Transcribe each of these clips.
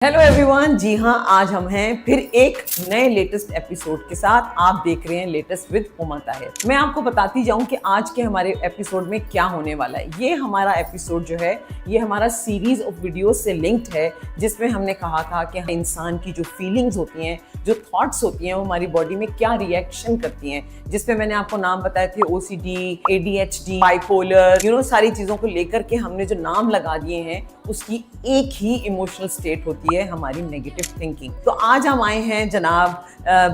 Hello everyone, जी हाँ, आज हम हैं फिर एक नए लेटेस्ट एपिसोड के साथ। आप देख रहे हैं लेटेस्ट विद उमा ताहिर। मैं आपको बताती जाऊं कि आज के हमारे एपिसोड में क्या होने वाला है। ये हमारा एपिसोड जो है ये हमारा सीरीज ऑफ वीडियोस से लिंक्ड है, जिसमें हमने कहा था कि इंसान की जो फीलिंग्स होती हैं, जो थॉट्स होती हैं, वो हमारी बॉडी में क्या रिएक्शन करती हैं। जिसमें मैंने आपको नाम बताए थे OCD, ADHD, बाइपोलर, सारी चीज़ों को लेकर के हमने जो नाम लगा दिए हैं, उसकी एक ही इमोशनल स्टेट होती है हमारी नेगेटिव थिंकिंग। तो आज हम आए हैं जनाब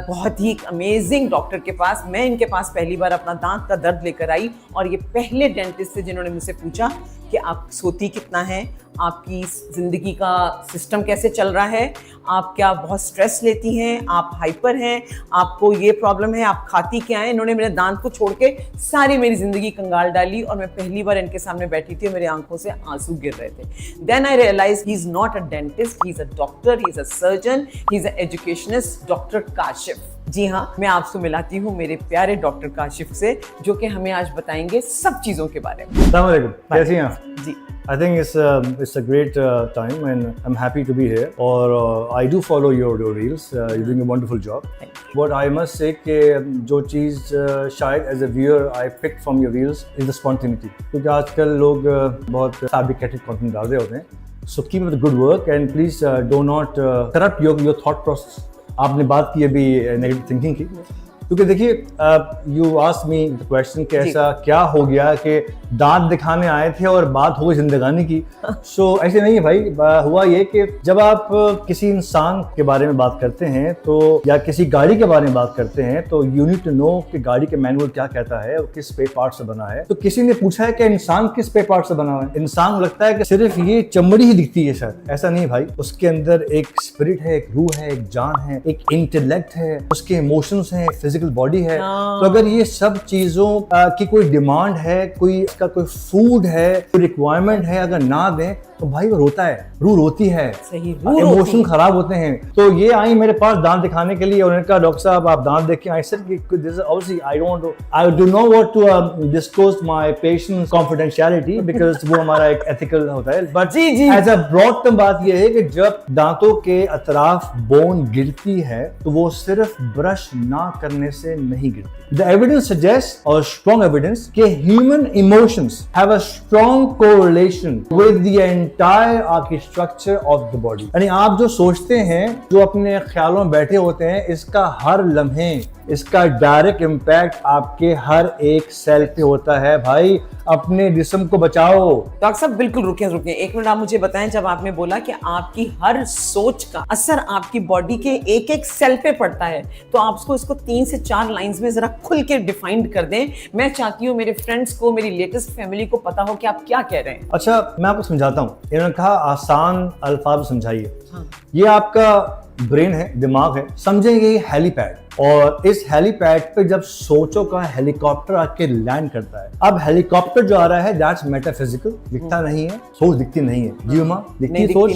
बहुत ही अमेजिंग डॉक्टर के पास। मैं इनके पास पहली बार अपना दांत का दर्द लेकर आई और ये पहले डेंटिस्ट थे जिन्होंने मुझसे पूछा कि आप सोती कितना है, आपकी ज़िंदगी का सिस्टम कैसे चल रहा है, आप क्या बहुत स्ट्रेस लेती हैं, आप हाइपर हैं, आपको ये प्रॉब्लम है, आप खाती क्या हैं। इन्होंने मेरे दांत को छोड़ के सारी मेरी ज़िंदगी कंगाल डाली और मैं पहली बार इनके सामने बैठी थी और मेरी आंखों से आंसू गिर रहे थे। Then I realise he is not a dentist, he is a doctor, he is a surgeon, he is a educationist, doctor Kashif. जी हाँ, मैं आपसे मिलाती हूँ मेरे प्यारे डॉक्टर काशिफ से, जो कि हमें आज बताएंगे सब चीज़ों के बारे में। अस्सलाम वालेकुम, कैसी हैं आप? जी, I think it's a great time and I'm happy to be here. और I do follow your reels. You're doing a wonderful job. But I must say कि जो चीज़ शायद as a viewer I picked from your reels is the spontaneity. क्योंकि आजकल लोग बहुत fabricated content डाल रहे होते हैं. So keep up the good work and please do not corrupt your thought process. आपने बात की अभी नेगेटिव थिंकिंग की, क्योंकि देखिए you asked me the question कि ऐसा क्या हो गया कि दांत दिखाने आए थे और बात हो गई जिंदगानी की। सो ऐसे नहीं है भाई, हुआ ये कि जब आप किसी इंसान के बारे में बात करते हैं तो या किसी गाड़ी के बारे में बात करते हैं तो यू नीड टू नो कि गाड़ी के मैनुअल क्या कहता है और किस स्पेयर पार्ट से बना है। तो किसी ने पूछा है कि इंसान किस स्पेयर पार्ट से बना हुआ है। इंसान लगता है कि सिर्फ ये चमड़ी ही दिखती है, शायद ऐसा नहीं भाई। उसके अंदर एक स्पिरिट है, एक रूह है, एक जान है, एक इंटेलेक्ट है, उसके इमोशंस हैं, फिजिकल बॉडी है। तो अगर ये सब चीजों की कोई डिमांड है, कोई इसका कोई फूड है, कोई रिक्वायरमेंट है, अगर ना दें तो भाई वो रोता है, रूह रोती है, इमोशन खराब होते हैं। तो ये आई मेरे पास दांत दिखाने के लिए और उन्होंने कहा डॉक्टर साहब आप दांत देखें। I said this obviously I do not want to disclose my patient's confidentiality because वो हमारा एक एथिकल होता है। बट जी एज अ ब्रॉड टर्म बात ये है कि जब दांतों के अतराफ बोन गिरती है तो वो सिर्फ ब्रश ना करने से नहीं गिरती। द एविडेंस सजेस्ट और स्ट्रॉन्ग एविडेंस कि human emotions have a strong correlation with the entire architecture of the body। यानी आप जो सोचते हैं, जो अपने ख्यालों में बैठे होते हैं, इसका हर लम्हे, इसका डायरेक्ट इम्पैक्ट आपके हर एक सेल पे होता है। भाई अपने जिस्म को बचाओ। डॉक्टर साहब बिल्कुल रुके एक मिनट, आप मुझे बताएं, जब आपने बोला कि आपकी हर सोच का असर आपकी बॉडी के एक एक सेल पे पड़ता है, तो आप इसको 3 से 4 लाइंस में जरा खुल के डिफाइंड कर दें। मैं चाहती हूँ मेरे फ्रेंड्स को, मेरी लेटेस्ट फैमिली को पता हो कि आप क्या कह रहे हैं। अच्छा, मैं आपको समझाता हूँ। इन्होंने कहा आसान अल्फाज समझाइए। हाँ। ये आपका ब्रेन है, दिमाग है, समझेंगे ये हेलीपैड। और इस हेलीपैड पे जब सोचो का हेलीकॉप्टर आके लैंड करता है, अब हेलीकॉप्टर जो आ रहा है दैट्स मेटाफिजिकल, दिखता नहीं है, सोच दिखती नहीं है। जी मां, दिखती सोच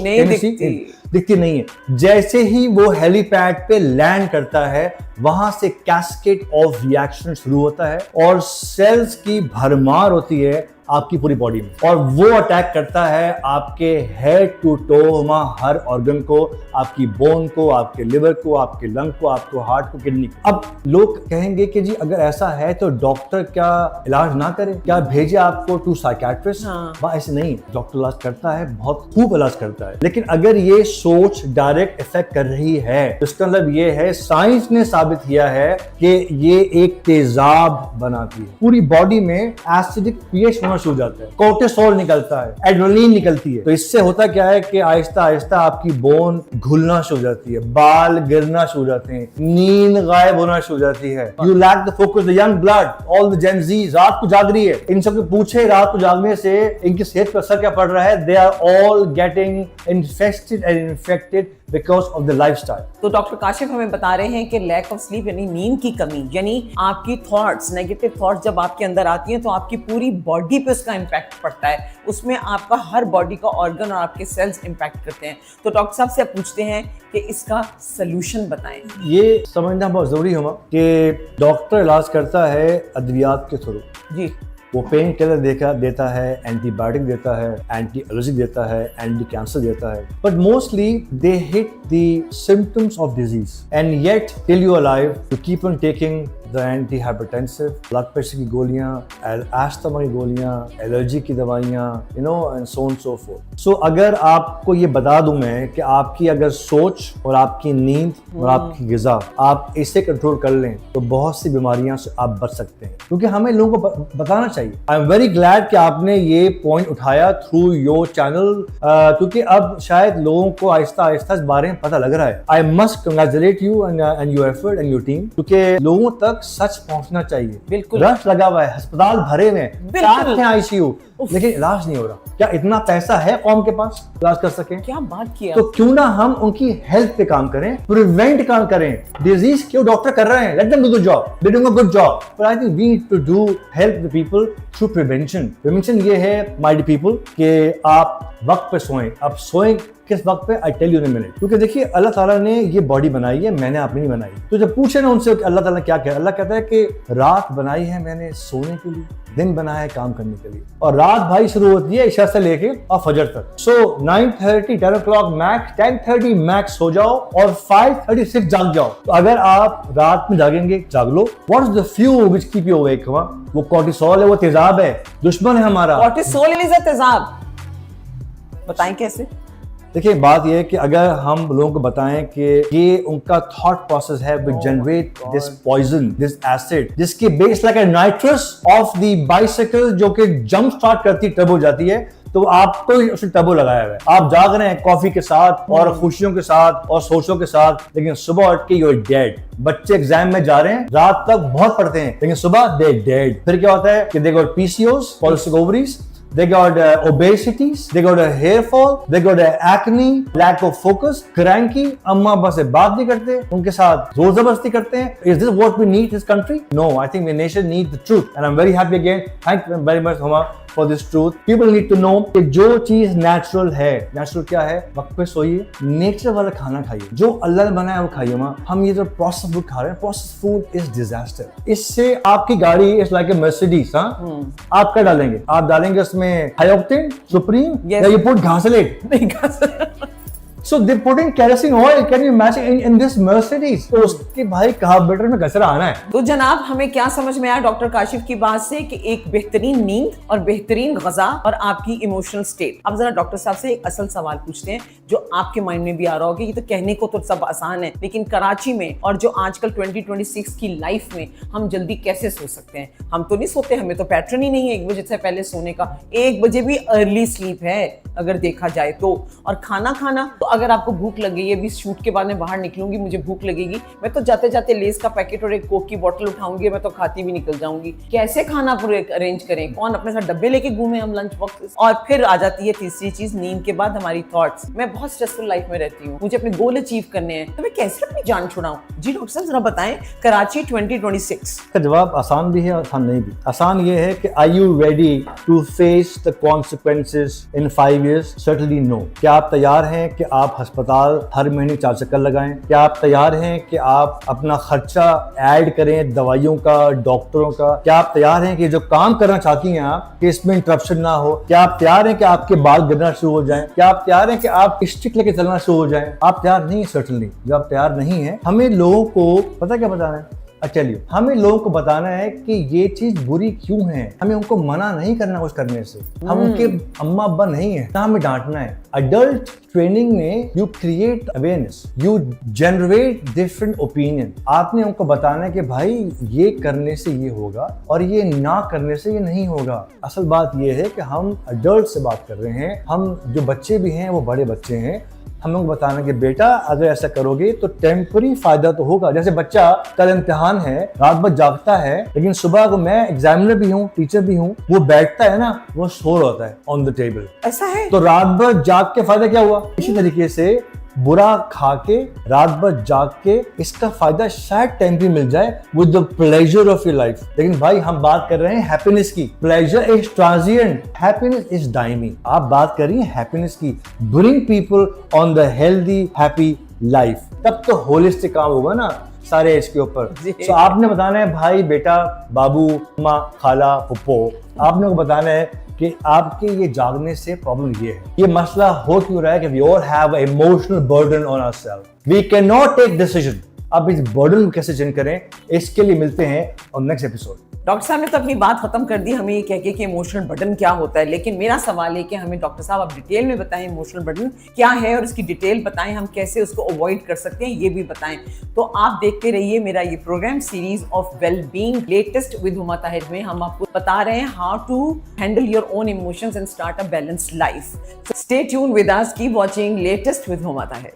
दिखती नहीं है। जैसे ही वो हेलीपैड पे लैंड करता है, वहां से कैस्केड ऑफ रिएक्शन शुरू होता है और सेल्स की भरमार होती है आपकी पूरी बॉडी में, और वो अटैक करता है आपके हेड टू टो हर ऑर्गन को, आपकी बोन को, आपके लिवर को, आपके लंग को, आपको हार्ट को, किडनी को। अब लोग कहेंगे कि जी अगर ऐसा है तो डॉक्टर क्या इलाज ना करे, क्या भेजे आपको टू साइकियाट्रिस्ट? हाँ। ऐसे नहीं, डॉक्टर इलाज करता है, बहुत खूब इलाज करता है। लेकिन अगर ये सोच डायरेक्ट इफेक्ट कर रही है तो इसका मतलब ये है, साइंस ने साबित किया है कि ये एक तेजाब बनाती है। पूरी बॉडी में एसिडिक पीएच होना शुरू हो जाता है, कोर्टिसोल निकलता है, एड्रेनलिन निकलती है। तो इससे होता क्या है कि आहिस्ता आहिस्ता आपकी बोन घुलना शुरू हो जाती है, बाल गिरना शुरू हो जाते हैं, नींद गायब होना शुरू हो जाती है। You lack the focus, the young blood, all the gen Z रात को जाग रही है। इन सबको पूछे रात को जागने से इनकी सेहत पर असर क्या पड़ रहा है? They are all getting infested and infected because of the lifestyle. तो डॉक्टर काशिफ हमें बता रहे हैं कि लैक ऑफ स्लीप यानी नींद की कमी, यानी आपकी थॉट्स, नेगेटिव थॉट्स जब आपके अंदर आती हैं तो आपकी पूरी बॉडी पे उसका इम्पैक्ट पड़ता है। उसमें आपका हर बॉडी का ऑर्गन और आपके सेल्स इम्पैक्ट करते हैं। तो डॉक्टर साहब से आप पूछते हैं कि इसका सलूशन बताएं। ये समझना बहुत जरूरी होगा कि डॉक्टर इलाज करता है अद्वियात के थ्रू। जी। वो पेन किलर देता है, एंटीबायोटिक देता है, एंटी एलर्जी देता है, एंटी कैंसर देता है, but mostly they hit the symptoms of disease and yet till you alive to keep on taking the anti hypertensive, blood pressure की गोलियां, एस्थमा की गोलियां, एलर्जी की दवाइयां, you know, and so on so forth. So अगर आपको ये बता दूं मैं कि आपकी अगर सोच और आपकी नींद और आपकी ग़िज़ा आप इसे कंट्रोल कर लें तो बहुत सी बीमारियां से आप बच सकते हैं, क्योंकि हमें लोगों को बताना चाहिए। आई एम वेरी ग्लैड कि आपने ये पॉइंट उठाया थ्रू योर चैनल, क्योंकि अब शायद लोगों को आहिस्ता आहिस्ता इस बारे में पता लग रहा है। I must congratulate you and your effort and your team, क्योंकि लोगों तक सच पहुंचना चाहिए। बिल्कुल, रश लगा हुआ है, अस्पताल भरे हुए हैं, 4 आईसीयू, लेकिन इलाज नहीं हो रहा। क्या इतना पैसा है कौम के पास इलाज कर सके? क्या बात किया। तो क्यों ना हम उनकी हेल्थ पे काम करें, प्रिवेंट काम करें। डिजीज क्यों डॉक्टर कर रहे हैं, let them do the job, they doing a good job, but I think we need to do help the people through prevention. Prevention ये है माय डियर पीपल कि आप वक्त पे सोएं। अब सोएं किस वक्त पे, I tell you in a minute. क्योंकि देखिए अल्लाह ताला ने ये बॉडी बनाई है, मैंने आपने नहीं बनाई। तो जब पूछे ना उनसे अल्लाह ताला क्या कह, अल्लाह कहता है कि रात बनाई है मैंने सोने के लिए, दिन बनाया है काम करने के लिए। और रात भाई शुरू होती है इशा से लेके और फजर तक। सो 9:30 10 o'clock मैक्स, 10:30 मैक्स हो जाओ और 5:36 जाग जाओ। तो अगर आप रात में जागेंगे, जाग लो। What is the fuel which keep you awake? वो कोर्टिसोल है, वो तेजाब है, दुश्मन है हमारा। कोर्टिसोल इज अ तेजाब, बताएं कैसे? देखिए बात यह है कि अगर हम लोगों को बताएं कि ये उनका थॉट प्रोसेस है which generate this poison, this acid, जिसकी base like nitrous of the bicycle जो कि जंप स्टार्ट करती टर्बो जाती है, तो आपको उसने टर्बो लगाया हुआ है। आप जाग रहे हैं कॉफी के साथ और खुशियों के साथ और सोचों के साथ, लेकिन सुबह उठ के यू आर डेड। बच्चे एग्जाम में जा रहे हैं, रात तक बहुत पढ़ते हैं, लेकिन सुबह दे डेड। फिर क्या होता है कि they got PCOS, polycystic ovaries, they got obesities, they got a hair fall, they got a acne, lack of focus, cranky, अम्मा अब्बा से बात नहीं करते, उनके साथ जोर जबरदस्ती करते हैं। Is this what we need in this country? No, I think the nation needs the truth, and I'm very happy again. Thank you very much, Huma, for this truth. People need to know कि जो चीज natural है, natural क्या है? वक्त पे सोइए, nature वाला खाना खाइए, जो अल्लाह ने बनाया वो खाइए। हम ये जो प्रोसेस्ड फूड खा रहे हैं, प्रोसेस्ड फूड इज डिजास्टर। इससे आपकी गाड़ी इज लाइक ए मर्सिडीज। आप क्या डालेंगे? आप डालेंगे उसमें हाई ऑक्टेन, सुप्रीम, या you put घासलेट? नहीं, घासलेट। So they put in kerosene oil. Can you imagine in this Mercedes? तो उसके भाई कार्बोरेटर में कचरा आना है। तो जनाब हमें क्या समझ में आया डॉक्टर काशिफ की बात से कि एक बेहतरीन नींद और बेहतरीन ग़िज़ा और आपकी इमोशनल स्टेट। अब जरा डॉक्टर साहब से एक असल सवाल पूछते हैं जो आपके माइंड में भी आ रहा होगा। ये तो कहने को तो सब आसान है, लेकिन कराची में और जो आजकल 2026 की लाइफ में हम जल्दी कैसे सो सकते हैं? हम तो नहीं सोते, हमें तो पैटर्न ही नहीं है 1 बजे से पहले सोने का। 1 बजे भी अर्ली स्लीप है अगर देखा जाए तो। और खाना खाना तो अगर आपको भूख लग गई है, अभी शूट के बाद मैं बाहर निकलूंगी, मुझे भूख लगेगी, मैं तो जाते जाते लेस का पैकेट और एक कोक की बोतल उठाऊंगी, मैं तो खाती भी निकल जाऊंगी। कैसे खाना पूरे अरेंज करें? कौन अपने साथ डब्बे लेके घूमे हम लंच बॉक्स? और फिर आ जाती है तीसरी चीज, नींद के बाद हमारी थॉट्स। मैं बहुत स्ट्रेसफुल लाइफ में रहती हूँ, मुझे अपने गोल अचीव करने हैं, तो मैं कैसे अपनी जान छुड़ाऊं? जी डॉक्टर साहब जरा बताएं, कराची 2026। का जवाब आसान भी है और आसान नहीं भी। आसान ये है कि are you ready to face the consequences in 5 years? Certainly no. क्या आप तैयार हैं कि आप अस्पताल हर महीने 4 चक्कर लगाएं? क्या आप तैयार हैं कि आप अपना खर्चा ऐड करें दवाइयों का, डॉक्टरों का? क्या आप तैयार हैं कि जो काम करना चाहती हैं आप कि इसमें इंटरप्शन ना हो? क्या आप तैयार हैं कि आपके बाल गिरना शुरू हो जाएं? क्या आप तैयार हैं कि आप स्टिक लेके चलना शुरू हो जाएं? आप तैयार नहीं है सर्टेनली। जब आप तैयार नहीं है, हमें लोगों को पता क्या बताना है? चलिए, हमें लोगों को बताना है कि ये चीज बुरी क्यों है। हमें उनको मना नहीं करना कुछ करने से। हम उनके अम्मा अब्बा नहीं है, ना हमें डांटना है। अडल्ट ट्रेनिंग में you create awareness, you generate different opinion. आपने उनको बताना है कि भाई ये करने से ये होगा और ये ना करने से ये नहीं होगा। असल बात ये है कि हम अडल्ट से बात कर रहे हैं, हम जो बच्चे भी हैं वो बड़े बच्चे हैं। हम लोग बताना कि बेटा अगर ऐसा करोगे तो टेम्पररी फायदा तो होगा। जैसे बच्चा कल इम्तिहान है, रात भर जागता है, लेकिन सुबह को मैं एग्जामिनर भी हूँ, टीचर भी हूँ, वो बैठता है ना, वो सो रहा होता है ऑन द टेबल। ऐसा है? तो रात भर जाग के फायदा क्या हुआ? इसी तरीके से बुरा खा के रात भर जाग के इसका फायदा शायद टेम्पररी मिल जाए with the pleasure of your life. लेकिन भाई हम बात कर रहे हैं हैप्पीनेस की। Pleasure is transient, happiness is डायमी। आप बात कर रही हैं हैप्पीनेस की। Bring people on the healthy happy life, तब तो होलिस्टिक काम होगा ना। सारे एज के ऊपर। जी। तो आपने बताना है भाई, बेटा, बाबू, माँ, खाला, पुप्पो, आपने को बताना है कि आपके ये जागने से प्रॉब्लम ये है, ये मसला हो क्यों रहा है कि we all have emotional burden on ourselves, we can not take decision. अब इस बर्डन को कैसे चेंज करें, इसके लिए मिलते हैं और नेक्स्ट एपिसोड। डॉक्टर साहब ने तो अपनी बात खत्म कर दी हमें ये कह के कि इमोशनल बर्डन क्या होता है, लेकिन मेरा सवाल है कि हमें डॉक्टर साहब आप डिटेल में बताएं इमोशनल बर्डन क्या है और इसकी डिटेल बताएं, हम कैसे उसको अवॉइड कर सकते हैं ये भी बताएं। तो आप देखते रहिए मेरा ये programme series of well being latest with Huma Tahir में हम आपको बता रहे हैं how to handle your own emotions and start a balanced life. Stay tune with us, keep watching latest with Huma Tahir.